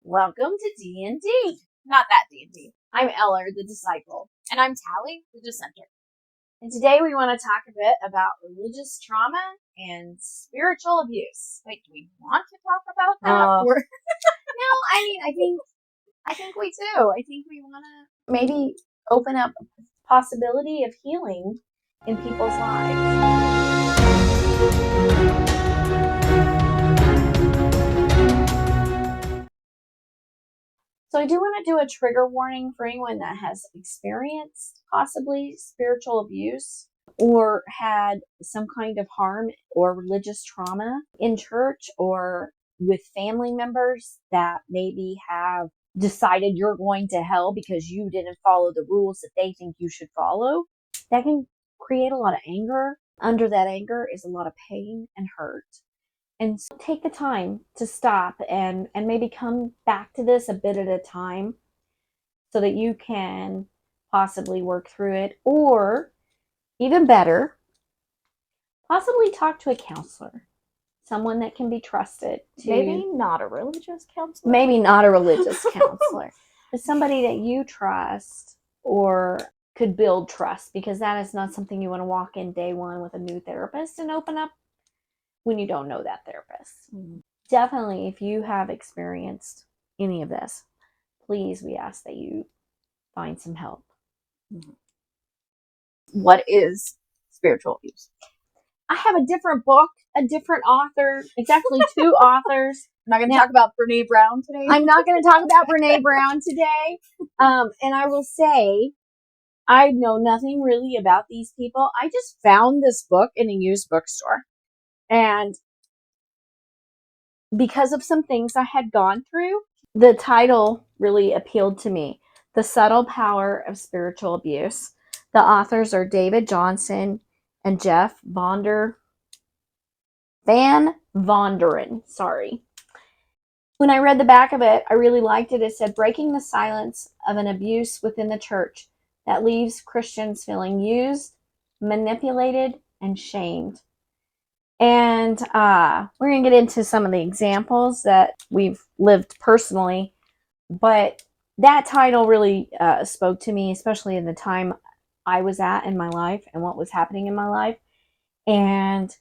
Welcome to D&D. Not that D&D. I'm Eller, the Disciple. And I'm Tally, the Dissenter. And today we want to talk a bit about religious trauma and spiritual abuse. Wait, do we want to talk about that? No, I think we do. I think we want to maybe open up a possibility of healing in people's lives. So I do want to do a trigger warning for anyone that has experienced possibly spiritual abuse or had some kind of harm or religious trauma in church or with family members that maybe have decided you're going to hell because you didn't follow the rules that they think you should follow. That can create a lot of anger. Under that anger is a lot of pain and hurt. And so take the time to stop and maybe come back to this a bit at a time so that you can possibly work through it, or even better, possibly talk to a counselor, someone that can be trusted. Maybe not a religious counselor. Maybe not a religious counselor, but somebody that you trust or could build trust, because that is not something you want to walk in day one with a new therapist and open up when you don't know that therapist. Mm-hmm. Definitely, if you have experienced any of this, please, we ask that you find some help. Mm-hmm. What is spiritual abuse? I have a different book, a different author. It's actually two authors. I'm not going to talk about Brene Brown today. I'm not going to talk about Brene Brown today. And I will say, I know nothing really about these people. I just found this book in a used bookstore. And because of some things I had gone through, the title really appealed to me. The Subtle Power of Spiritual Abuse. The authors are David Johnson and Jeff Van Vonderen. Sorry. When I read the back of it, I really liked it. It said, breaking the silence of an abuse within the church that leaves Christians feeling used, manipulated, and shamed. And we're going to get into some of the examples that we've lived personally. But that title really spoke to me, especially in the time I was at in my life and what was happening in my life. And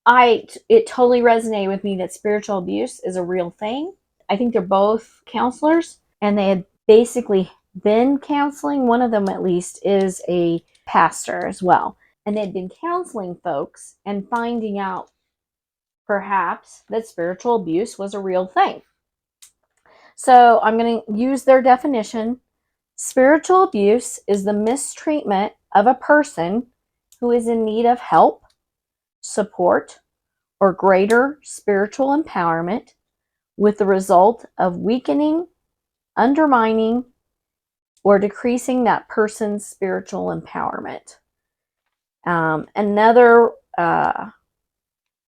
it totally resonated with me that spiritual abuse is a real thing. I think they're both counselors, and they had basically been counseling. One of them, at least, is a pastor as well. And they'd been counseling folks and finding out perhaps that spiritual abuse was a real thing. So I'm going to use their definition. Spiritual abuse is the mistreatment of a person who is in need of help, support, or greater spiritual empowerment, with the result of weakening, undermining, or decreasing that person's spiritual empowerment. Another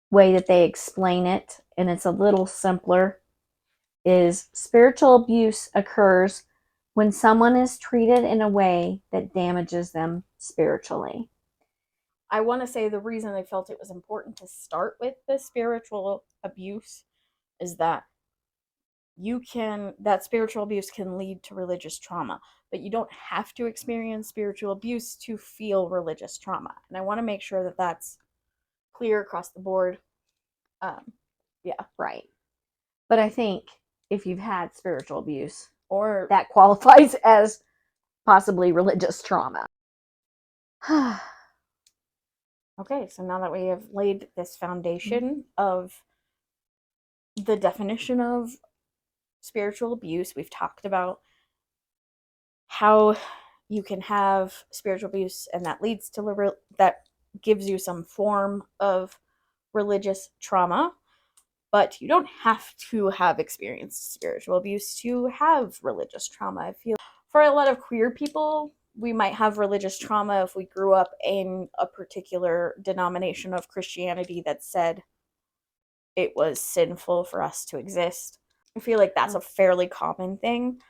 way that they explain it, and it's a little simpler, is spiritual abuse occurs when someone is treated in a way that damages them spiritually. I want to say the reason I felt it was important to start with the spiritual abuse is that that spiritual abuse can lead to religious trauma, but you don't have to experience spiritual abuse to feel religious trauma. And I want to make sure that that's clear across the board. Yeah. Right. But I think if you've had spiritual abuse, or that qualifies as possibly religious trauma. Okay, so now that we have laid this foundation of the definition of spiritual abuse, we've talked about how you can have spiritual abuse and that leads to that gives you some form of religious trauma, but you don't have to have experienced spiritual abuse to have religious trauma. I feel for a lot of queer people, we might have religious trauma if we grew up in a particular denomination of Christianity that said it was sinful for us to exist. I feel like that's a fairly common thing.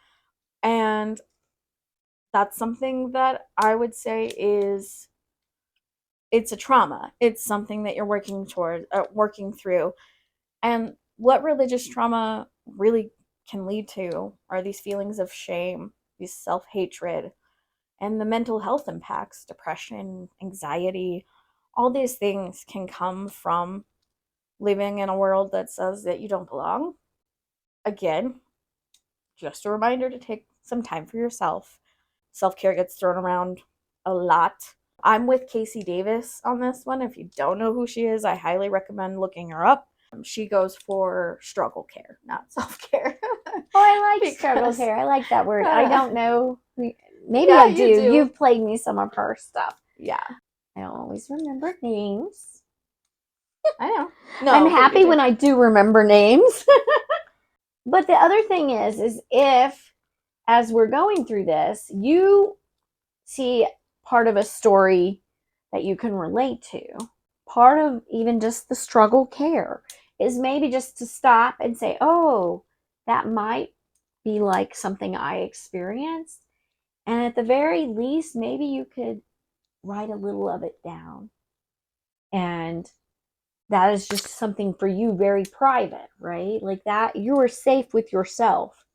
And that's something that I would say it's a trauma. It's something that you're working through. And what religious trauma really can lead to are these feelings of shame, these self-hatred, and the mental health impacts, depression, anxiety. All these things can come from living in a world that says that you don't belong. Again, just a reminder to take some time for yourself. Self-care gets thrown around a lot. I'm with Casey Davis on this one. If you don't know who she is, I highly recommend looking her up. She goes for struggle care, not self-care. Oh, I like struggle Because- care. I like that word. I don't know. Maybe Yeah, I you do. You've played me some of her stuff. Yeah, I don't always remember names. I know. No, I'm but you happy do. when I do remember names. But the other thing is if, as we're going through this, you see part of a story that you can relate to, part of even just the struggle care is maybe just to stop and say, oh, that might be like something I experienced. And at the very least, maybe you could write a little of it down. And that is just something for you, very private, right? Like that, you are safe with yourself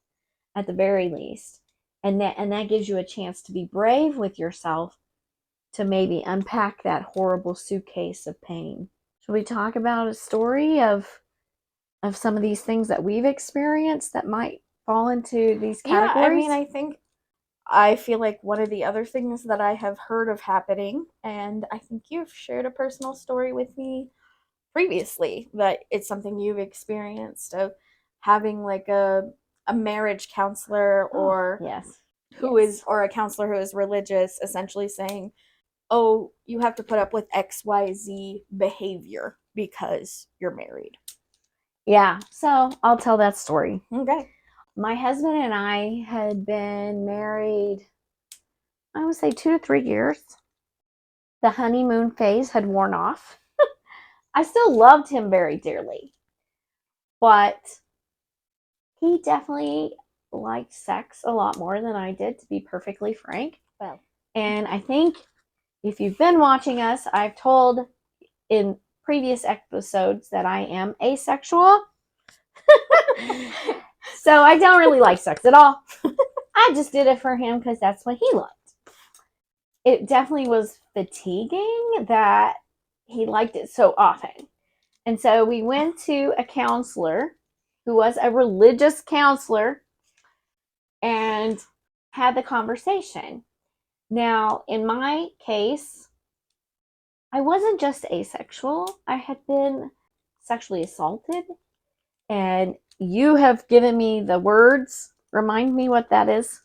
at the very least. And that gives you a chance to be brave with yourself, to maybe unpack that horrible suitcase of pain. Should we talk about a story of some of these things that we've experienced that might fall into these categories? Yeah, I mean, I feel like one of the other things that I have heard of happening, and I think you've shared a personal story with me previously, that it's something you've experienced of having like a marriage counselor or yes. or a counselor who is religious, essentially saying, oh, you have to put up with XYZ behavior because you're married. Yeah, so I'll tell that story. Okay. My husband and I had been married, I would say 2 to 3 years. The honeymoon phase had worn off. I still loved him very dearly, but he definitely liked sex a lot more than I did, to be perfectly frank. Well. And I think if you've been watching us, I've told in previous episodes that I am asexual. So I don't really like sex at all. I just did it for him because that's what he liked. It definitely was fatiguing that he liked it so often. And so we went to a counselor who was a religious counselor and had the conversation. Now, in my case, I wasn't just asexual. I had been sexually assaulted. And you have given me the words. Remind me what that is.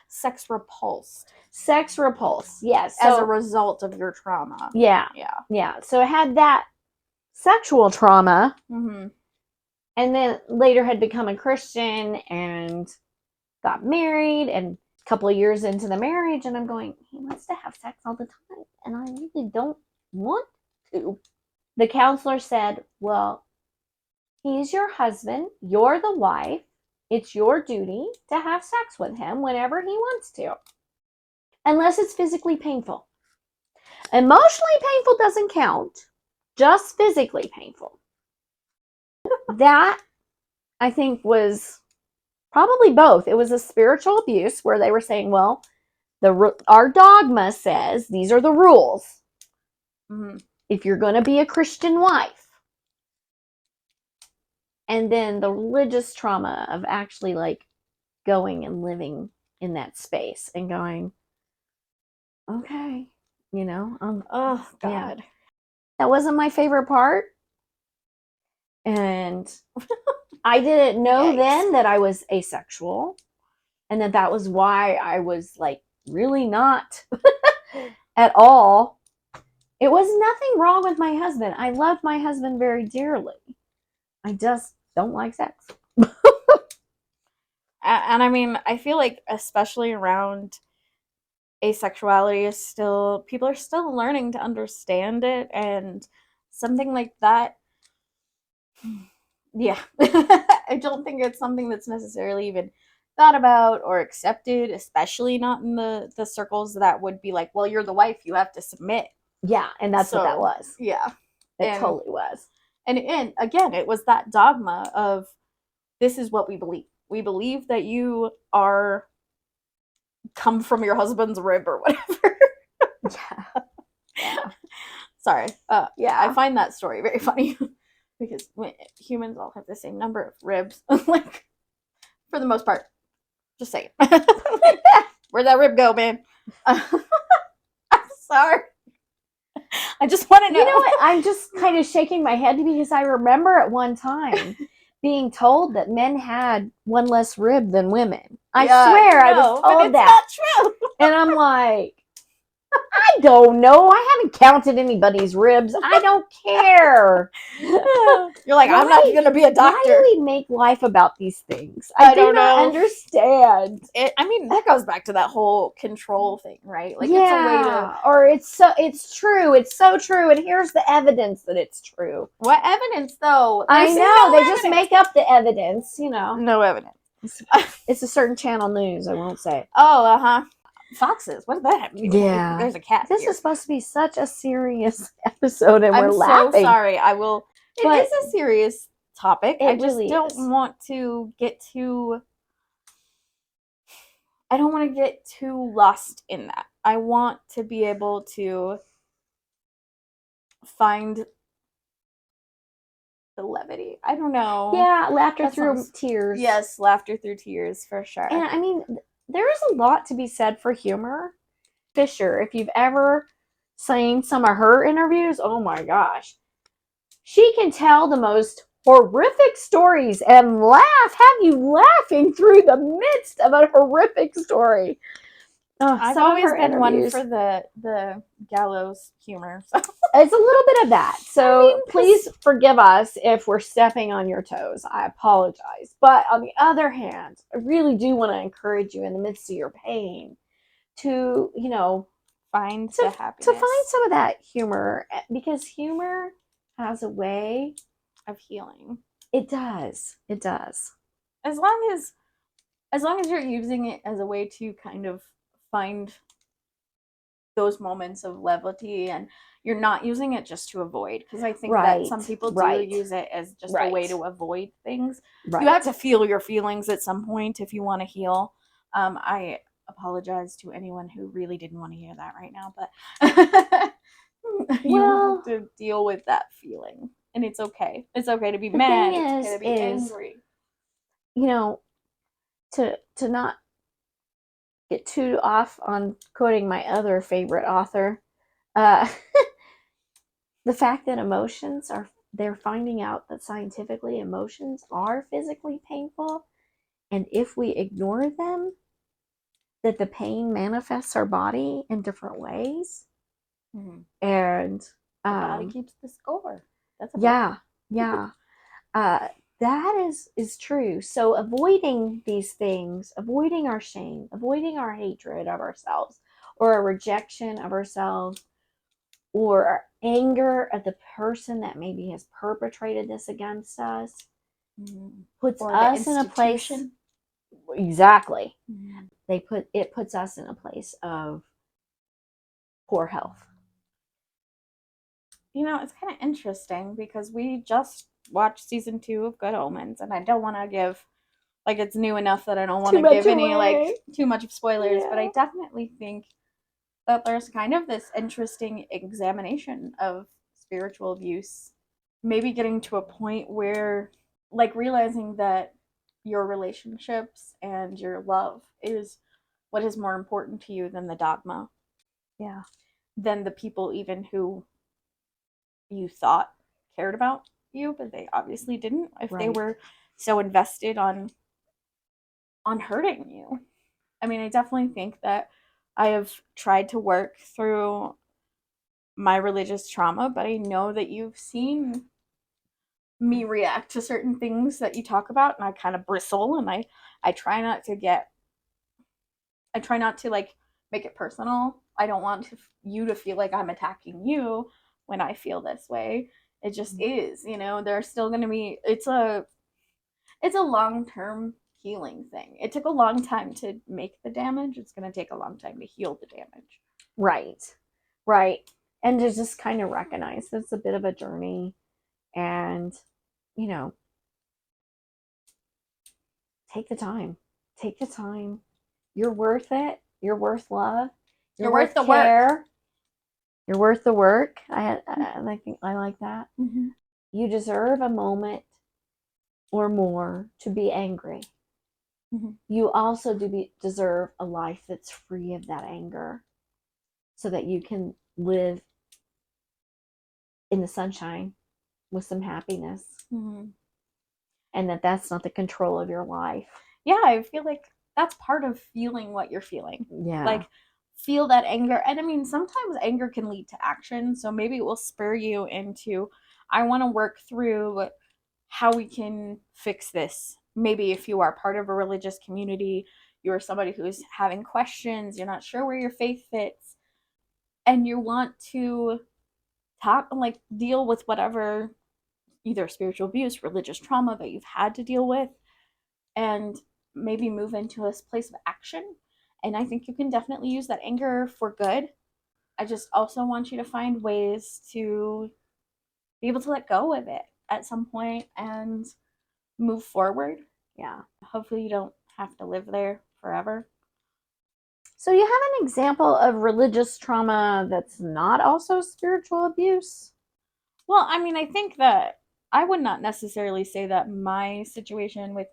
Sex repulsed. Sex repulse, yes. As a result of your trauma. Yeah. So I had that sexual trauma, and then later had become a Christian and got married, and a couple of years into the marriage, and I'm going, he wants to have sex all the time, and I really don't want to. The counselor said, well, he's your husband, you're the wife, it's your duty to have sex with him whenever he wants to, unless it's physically painful. Emotionally painful doesn't count, just physically painful. That, I think, was probably both. It was a spiritual abuse where they were saying, well, our dogma says these are the rules. If you're going to be a Christian wife. And then the religious trauma of actually like going and living in that space and going, okay, oh God. Yeah. That wasn't my favorite part. And I didn't know then that I was asexual, and that was why I was like really not at all. It was nothing wrong with my husband. I love my husband very dearly. I just don't like sex. And I mean, I feel like especially around asexuality is still, people are still learning to understand it, and something like that, yeah. I don't think it's something that's necessarily even thought about or accepted, especially not in the circles that would be like, well, you're the wife, you have to submit. Yeah, and that's what that was. Yeah. It totally was. And again, it was that dogma of, this is what we believe. We believe that you are come from your husband's rib or whatever. Yeah. Sorry. Yeah. I find that story very funny because humans all have the same number of ribs, like for the most part. Just saying. Where'd that rib go, man? I'm sorry. I just want to know. You know what? I'm just kind of shaking my head because I remember at one time being told that men had one less rib than women. I swear I was told that. It's not true. And I'm like, I don't know. I haven't counted anybody's ribs. I don't care. You're like, I'm not going to be a doctor. Why do we make life about these things? I do not understand. I mean, that goes back to that whole control thing, right? Like, yeah, it's a way to, or it's true. It's so true, and here's the evidence that it's true. What evidence, though? I know they just make up the evidence. You know, no evidence. It's a certain channel news. I won't say. Oh, foxes. What does that have to do with it? Yeah, There's a cat. This is supposed to be such a serious episode, and we're laughing. I'm so sorry. I will. It is a serious topic. I just really don't want to get too. I don't want to get too lost in that. I want to be able to find the levity. I don't know. Yeah, laughter through tears. Yes, laughter through tears for sure. And I mean, there is a lot to be said for humor. Fisher, if you've ever seen some of her interviews, oh my gosh. She can tell the most horrific stories and have you laughing through the midst of a horrific story. I've always been one for the gallows humor. So. It's a little bit of that. So please forgive us if we're stepping on your toes. I apologize. But on the other hand, I really do want to encourage you in the midst of your pain to, find the happiness. To find some of that humor, because humor has a way of healing. It does. It does. As long as you're using it as a way to kind of find those moments of levity, and you're not using it just to avoid, because I think that some people do use it as just a way to avoid things. You have to feel your feelings at some point if you want to heal. I apologize to anyone who really didn't want to hear that right now, but you have to deal with that feeling, and it's okay. It's okay to be mad. It's okay to be angry. To not get too off on quoting my other favorite author, the fact that they're finding out that scientifically emotions are physically painful, and if we ignore them, that the pain manifests our body in different ways. Mm-hmm. And the body keeps the score. That's that is true. So avoiding these things, avoiding our shame, avoiding our hatred of ourselves, or a rejection of ourselves, or our anger at the person that maybe has perpetrated this against us, puts us in a place. Exactly. Mm-hmm. It puts us in a place of poor health. It's kind of interesting because we just watched season 2 of Good Omens, and I don't want to give, it's new enough that I don't want to give any, too much of spoilers, but I definitely think that there's kind of this interesting examination of spiritual abuse, maybe getting to a point where, realizing that your relationships and your love is what is more important to you than the dogma. Yeah. Than the people even who you thought cared about you, but they obviously didn't, if they were so invested on hurting you. I mean, I definitely think that I have tried to work through my religious trauma, but I know that you've seen me react to certain things that you talk about, and I kind of bristle, and I try not to make it personal. I don't want you to feel like I'm attacking you when I feel this way. It just is, there's still going to be, it's a long-term healing thing. It took a long time to make the damage. It's going to take a long time to heal the damage. Right. And to just kind of recognize that it's a bit of a journey, and, take the time. Take the time. You're worth it. You're worth love. You're worth the care. work. You're worth the work. I think I like that. Mm-hmm. You deserve a moment or more to be angry. Mm-hmm. You also deserve a life that's free of that anger so that you can live in the sunshine with some happiness. Mm-hmm. And that's not the control of your life. Yeah, I feel like that's part of feeling what you're feeling. Yeah. Like, feel that anger. And I mean, sometimes anger can lead to action. So maybe it will spur you into, I want to work through how we can fix this. Maybe if you are part of a religious community, you're somebody who's having questions, you're not sure where your faith fits, and you want to deal with whatever either spiritual abuse, religious trauma that you've had to deal with, and maybe move into this place of action. And I think you can definitely use that anger for good. I just also want you to find ways to be able to let go of it at some point and move forward. Yeah. Hopefully you don't have to live there forever. So you have an example of religious trauma that's not also spiritual abuse? Well, I mean, I think that I would not necessarily say that my situation with,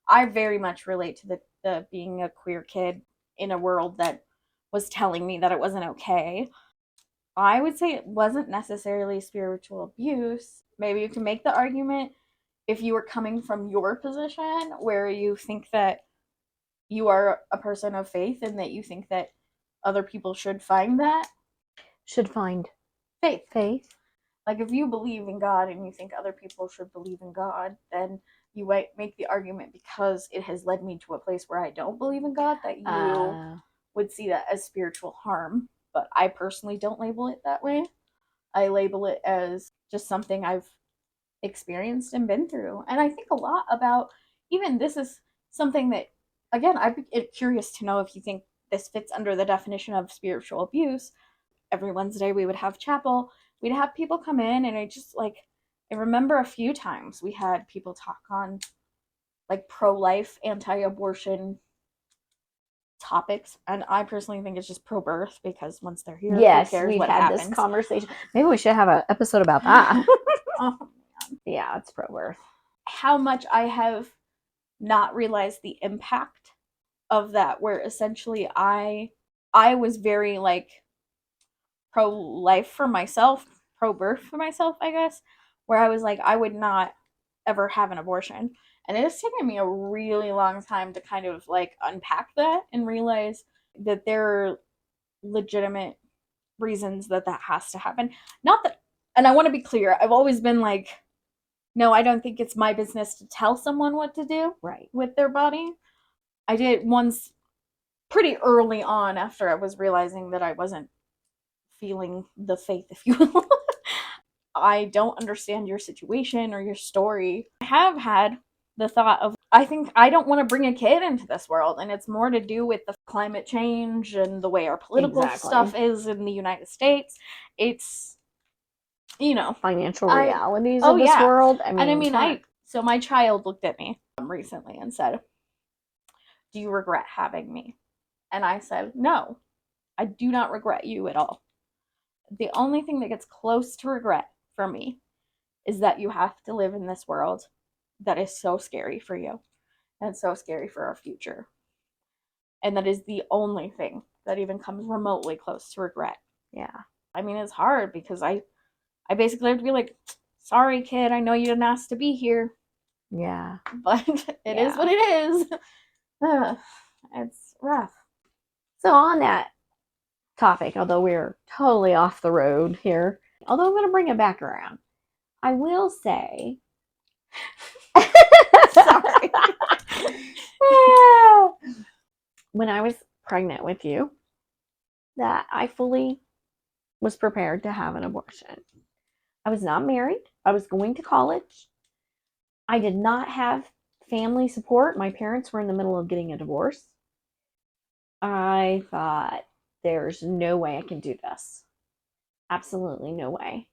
I very much relate to the being a queer kid in a world that was telling me that it wasn't okay. I would say it wasn't necessarily spiritual abuse. Maybe you can make the argument if you were coming from your position where you think that you are a person of faith and that you think that other people should find that. Should find Faith. Faith. Like, if you believe in God and you think other people should believe in God, then you might make the argument, because it has led me to a place where I don't believe in God, that you would see that as spiritual harm. But I personally don't label it that way. I label it as just something I've experienced and been through. And I think a lot about, even this is something that, again, I'd be curious to know if you think this fits under the definition of spiritual abuse. Every Wednesday we would have chapel. We'd have people come in, and I remember a few times we had people talk on like pro-life, anti-abortion topics, and I personally think it's just pro-birth, because once they're here, yes, who cares we've what had happens? this conversation. Maybe we should have an episode about that. Oh, yeah, it's pro-birth. How much I have not realized the impact of that, where essentially I was very like pro-life for myself, pro-birth for myself, I guess, where I was like, I would not ever have an abortion. And it has taken me a really long time to kind of like unpack that and realize that there are legitimate reasons that has to happen. Not that, and I want to be clear, I've always been like, no, I don't think it's my business to tell someone what to do with their body. I did it once pretty early on, after I was realizing that I wasn't feeling the faith, if you will. I don't understand your situation or your story. I have had the thought of, I think I don't want to bring a kid into this world, and it's more to do with the climate change and the way our political stuff is in the United States. It's, financial realities of this world. I mean, so my child looked at me recently and said, "Do you regret having me?" And I said, "No, I do not regret you at all. The only thing that gets close to regret for me is that you have to live in this world that is so scary for you and so scary for our future. And that is the only thing that even comes remotely close to regret." Yeah. I mean, it's hard, because I basically have to be like, "Sorry, kid, I know you didn't ask to be here." Yeah. But it is what it is. It's rough. So on that topic, although we're totally off the road here, although I'm going to bring it back around, I will say, sorry, when I was pregnant with you, that I fully was prepared to have an abortion. I was not married. I was going to college. I did not have family support. My parents were in the middle of getting a divorce. I thought, there's no way I can do this. Absolutely no way.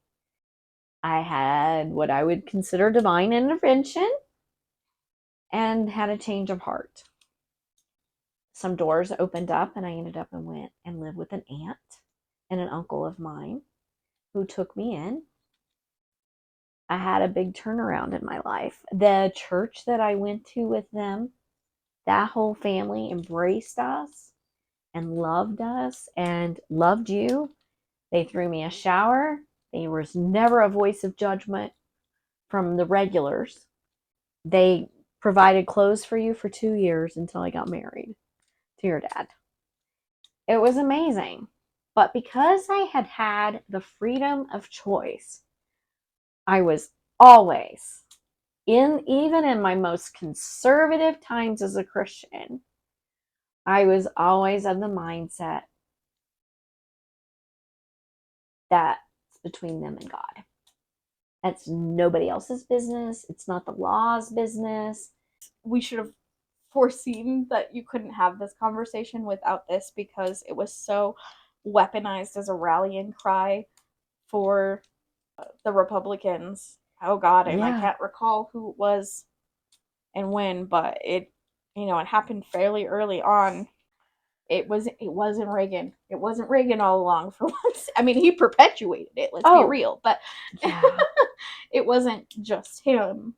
I had what I would consider divine intervention, and had a change of heart. Some doors opened up, and I ended up and went and lived with an aunt and an uncle of mine who took me in. I had a big turnaround in my life. The church that I went to with them, that whole family embraced us and loved you. They threw me a shower. There was never a voice of judgment from the regulars. They provided clothes for you for 2 years until I got married to your dad. It was amazing. But because I had had the freedom of choice, I was always, even in my most conservative times as a Christian, I was always of the mindset that's between them and God. That's nobody else's business. It's not the law's business. We should have foreseen that you couldn't have this conversation without this, because it was so weaponized as a rallying cry for the Republicans. Oh God, and I can't recall who it was and when, but it happened fairly early on. It wasn't Reagan. It wasn't Reagan all along for once. I mean, he perpetuated it, let's be real, but it wasn't just him.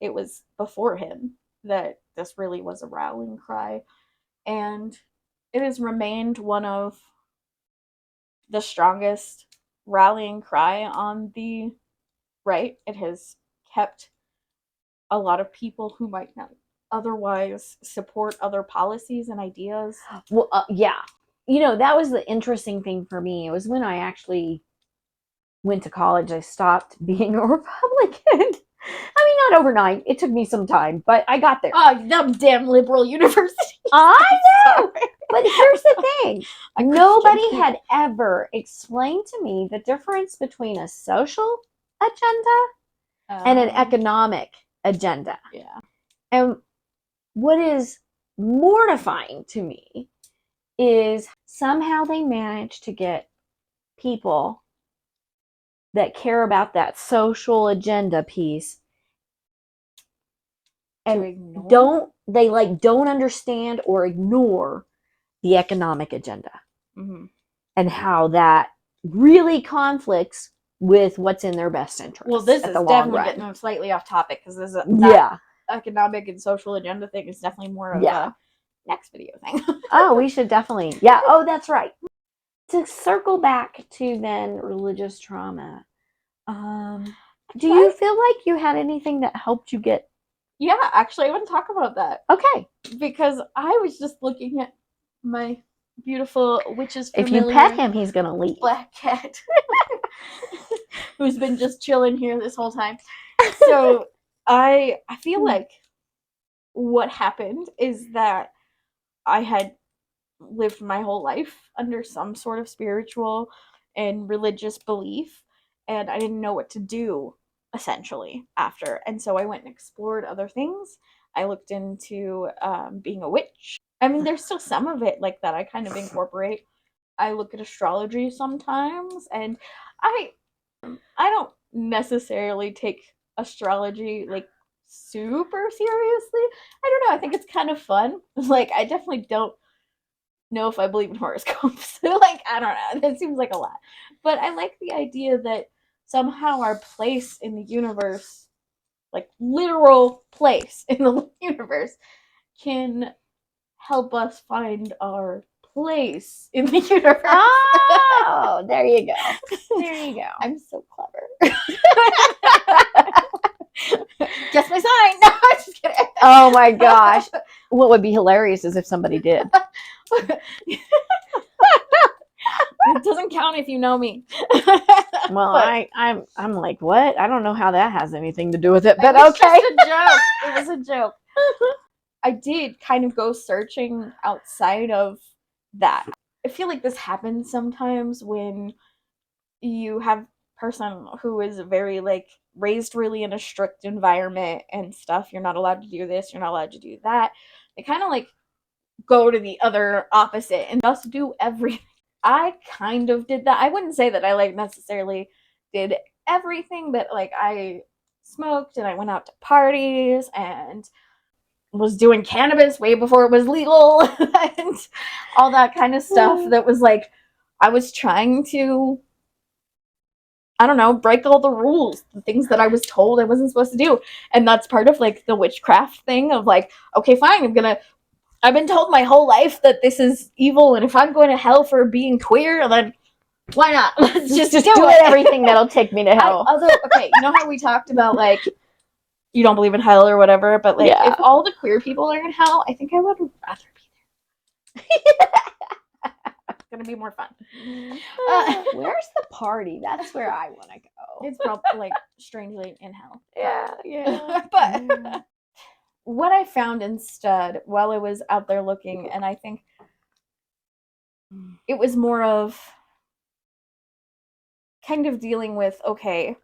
It was before him that this really was a rallying cry. And it has remained one of the strongest rallying cry on the right. It has kept a lot of people who might not otherwise support other policies and ideas. Well, yeah. That was the interesting thing for me. It was when I actually went to college, I stopped being a Republican. I mean, not overnight. It took me some time, but I got there. Oh, them damn liberal universities. I know. But here's the thing. Nobody had ever explained to me the difference between a social agenda and an economic agenda. Yeah. And what is mortifying to me is somehow they managed to get people that care about that social agenda piece and don't understand or ignore the economic agenda. Mm-hmm. And how that really conflicts with what's in their best interest. Well, this is definitely getting them slightly off topic, because this economic and social agenda thing is definitely more of a next video thing. Oh, we should definitely. Yeah. Oh, that's right. To circle back to then religious trauma, do you feel like you had anything that helped you get? Yeah, actually, I want to talk about that. Okay. Because I was just looking at my beautiful witch's familiar. If you pet him, he's gonna leave. Black cat, who's been just chilling here this whole time. So I feel like what happened is that I had lived my whole life under some sort of spiritual and religious belief, and I didn't know what to do, essentially, after. And so I went and explored other things. I looked into being a witch. I mean, there's still some of it like that I kind of incorporate. I look at astrology sometimes, and I don't necessarily take astrology like super seriously. I don't know. I think it's kind of fun. Like, I definitely don't know if I believe in horoscopes. Like, I don't know. That seems like a lot. But I like the idea that somehow our place in the universe, like literal place in the universe, can help us find our place in the universe. Oh, there you go. There you go. I'm so clever. Guess my sign. No, I'm just kidding. Oh my gosh. What would be hilarious is if somebody did. It doesn't count if you know me. Well, but I'm like, what? I don't know how that has anything to do with it, but it was okay. Just a joke. It was a joke. I did kind of go searching outside of that. I feel like this happens sometimes when you have a person who is very like raised really in a strict environment and stuff. You're not allowed to do this, you're not allowed to do that. They kind of like go to the other opposite and just do everything. I kind of did that. I wouldn't say that I like necessarily did everything, but like I smoked and I went out to parties and was doing cannabis way before it was legal and all that kind of stuff that was like, I was trying to, I don't know, break all the rules, the things that I was told I wasn't supposed to do. And that's part of like the witchcraft thing of like, okay, fine, I've been told my whole life that this is evil, and if I'm going to hell for being queer, then why not? Let's just do it. Everything that'll take me to hell. Okay, you know how we talked about like you don't believe in hell or whatever, but like if all the queer people are in hell, I think I would rather be there. It's gonna be more fun. Where's the party? That's where I want to go. It's probably like strangely in hell. Yeah. But what I found instead while I was out there looking, and I think it was more of kind of dealing with, okay,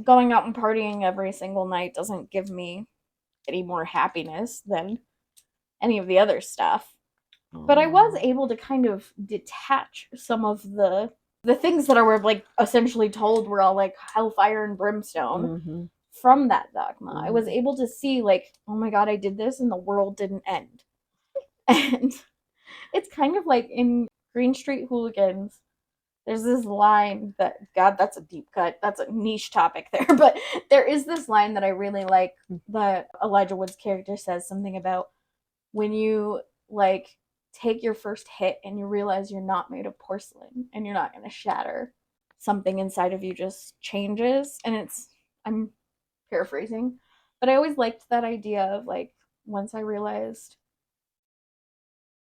going out and partying every single night doesn't give me any more happiness than any of the other stuff. But I was able to kind of detach some of the things that I were like essentially told were all like hellfire and brimstone from that dogma. I was able to see like, oh my God, I did this and the world didn't end. And it's kind of like in Green Street Hooligans, there's this line that, God, that's a deep cut. That's a niche topic there. But there is this line that I really like that Elijah Wood's character says something about when you like take your first hit and you realize you're not made of porcelain and you're not going to shatter. Something inside of you just changes. And I'm paraphrasing, but I always liked that idea of like, once I realized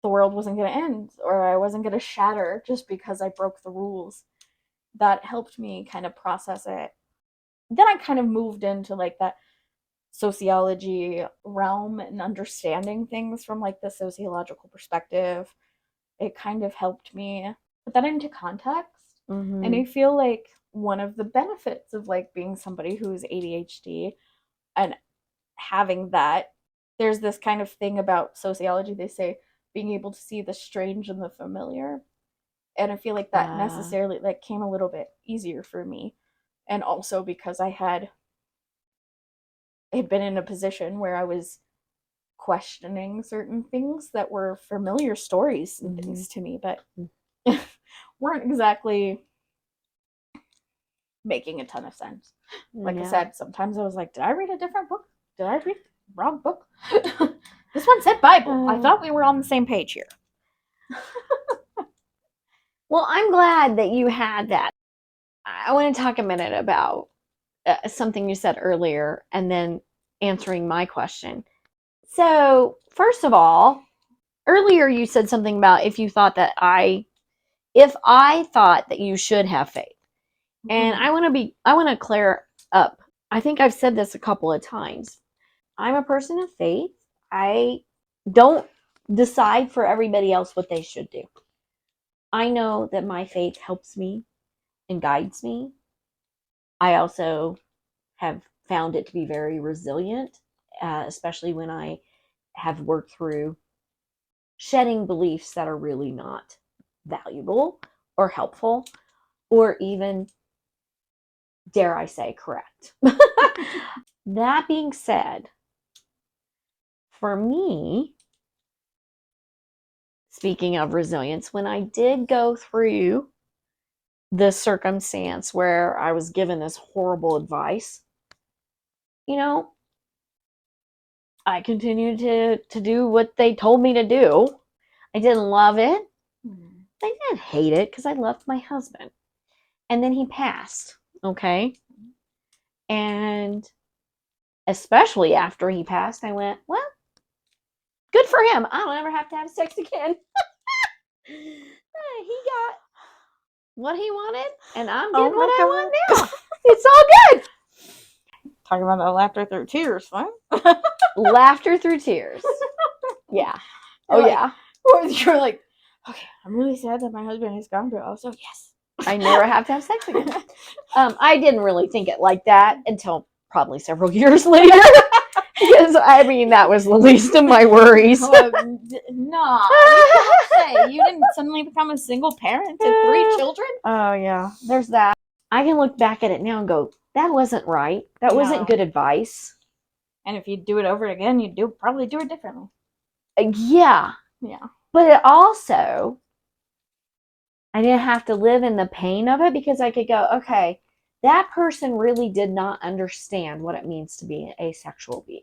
the world wasn't going to end or I wasn't going to shatter just because I broke the rules, that helped me kind of process it. Then I kind of moved into like that sociology realm and understanding things from like the sociological perspective. It kind of helped me put that into context. And I feel like one of the benefits of like being somebody who's ADHD and having that, there's this kind of thing about sociology, they say being able to see the strange and the familiar, and I feel like that necessarily like came a little bit easier for me. And also because I had been in a position where I was questioning certain things that were familiar stories and things to me, but weren't exactly making a ton of sense. Like I said, sometimes I was like, did I read a different book? Did I read the wrong book? This one said Bible. I thought we were on the same page here. Well, I'm glad that you had that. I want to talk a minute about something you said earlier and then answering my question. So, first of all, earlier you said something about if I thought that you should have faith. And I want to clear up. I think I've said this a couple of times. I'm a person of faith. I don't decide for everybody else what they should do. I know that my faith helps me and guides me. I also have found it to be very resilient, especially when I have worked through shedding beliefs that are really not valuable or helpful or even, dare I say, correct. That being said, for me, speaking of resilience, when I did go through the circumstance where I was given this horrible advice, I continued to do what they told me to do. I didn't love it. I didn't hate it because I loved my husband. And then he passed, okay? And especially after he passed, I went, well, good for him. I don't ever have to have sex again. He got what he wanted, and I'm getting what I want now. It's all good. Talking about that laughter through tears, huh? Laughter through tears. Yeah. Yeah. You're like, okay, I'm really sad that my husband is gone, but also, yes, I never have to have sex again. I didn't really think it like that until probably several years later. Because, I mean, that was the least of my worries. No, you can't say. You didn't suddenly become a single parent to 3 children? Oh, yeah. There's that. I can look back at it now and go, that wasn't right. That wasn't No. good advice. And if you do it over again, you'd probably do it differently. Yeah. Yeah. But it also, I didn't have to live in the pain of it because I could go, okay, that person really did not understand what it means to be an asexual being.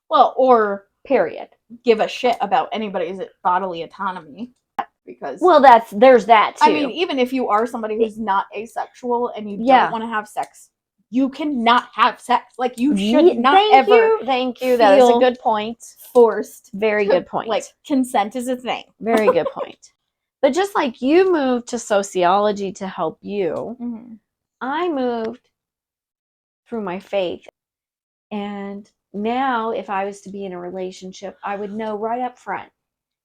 Well, or period. Give a shit about anybody's bodily autonomy. Because there's that too. I mean, even if you are somebody who's not asexual and you don't want to have sex, you cannot have sex. Like, you should not ever. Thank you. That is a good point. Forced. Very good point. Like, consent is a thing. Very good point. But just like you moved to sociology to help you, mm-hmm. I moved through my faith. And now if I was to be in a relationship, I would know right up front,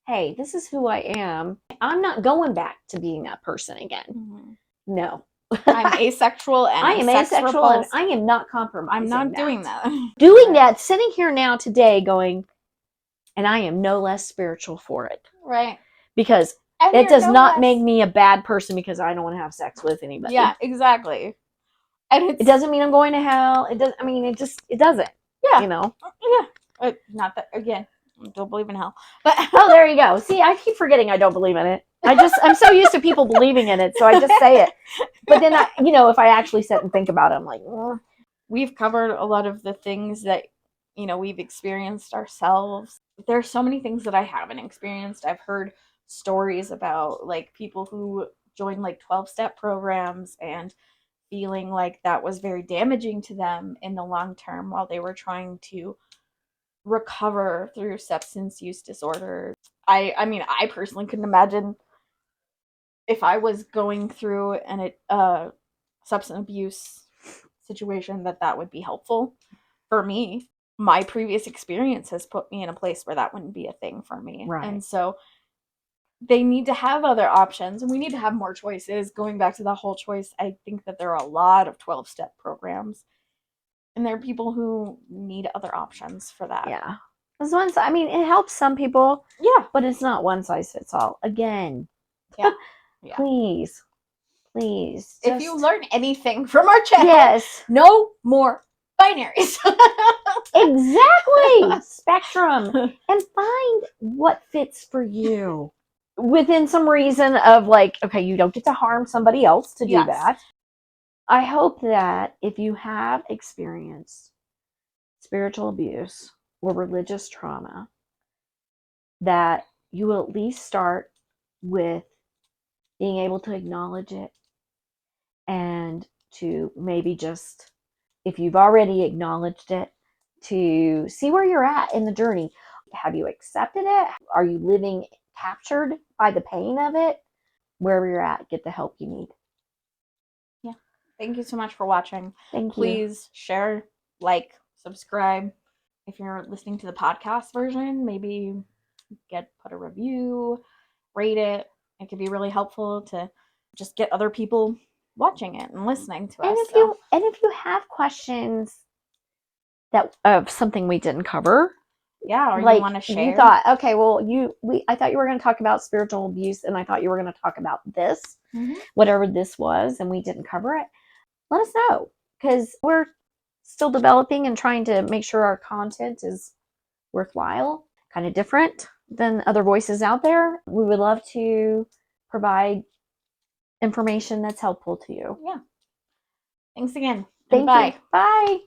hey, this is who I am. I'm not going back to being that person again. Mm-hmm. No. I'm asexual and I am asexual and I am not compromising. I'm not doing that. Doing that, sitting here now today going, and I am no less spiritual for it. Right. Because it does not make me a bad person because I don't want to have sex with anybody. Yeah, exactly. And it doesn't mean I'm going to hell. It does. I mean, it doesn't. Yeah. You know. Yeah. Not that again. I don't believe in hell. But oh, there you go. See, I keep forgetting I don't believe in it. I'm so used to people believing in it, so I just say it. But then if I actually sit and think about it, I'm like, we've covered a lot of the things that, we've experienced ourselves. There's so many things that I haven't experienced. I've heard stories about like people who joined like 12-step programs and feeling like that was very damaging to them in the long term while they were trying to recover through substance use disorders. I mean, I personally couldn't imagine if I was going through a substance abuse situation that would be helpful for me. My previous experience has put me in a place where that wouldn't be a thing for me. Right. And so they need to have other options, and we need to have more choices. Going back to the whole choice, I think that there are a lot of 12-step programs, and there are people who need other options for that. Yeah. Because it helps some people. Yeah. But it's not one size fits all. Again. Yeah. Please. If you learn anything from our channel, yes. No more binaries. Exactly. Spectrum. And find what fits for you. Within some reason of like, okay, you don't get to harm somebody else to do that. I hope that if you have experienced spiritual abuse or religious trauma, that you will at least start with being able to acknowledge it and to maybe just, if you've already acknowledged it, to see where you're at in the journey. Have you accepted it? Are you living captured by the pain of it? Wherever you're at, get the help you need. Yeah. Thank you so much for watching. Thank you. Please share, like, subscribe. If you're listening to the podcast version, maybe put a review, rate it. It could be really helpful to just get other people watching it and listening to us. And if you have questions of something we didn't cover, or you want to share, you thought, okay, well, I thought you were going to talk about spiritual abuse, and I thought you were going to talk about this, whatever this was, and we didn't cover it. Let us know, because we're still developing and trying to make sure our content is worthwhile, kind of different than other voices out there. We would love to provide information that's helpful to you. Yeah. Thanks again. Thank you. Bye.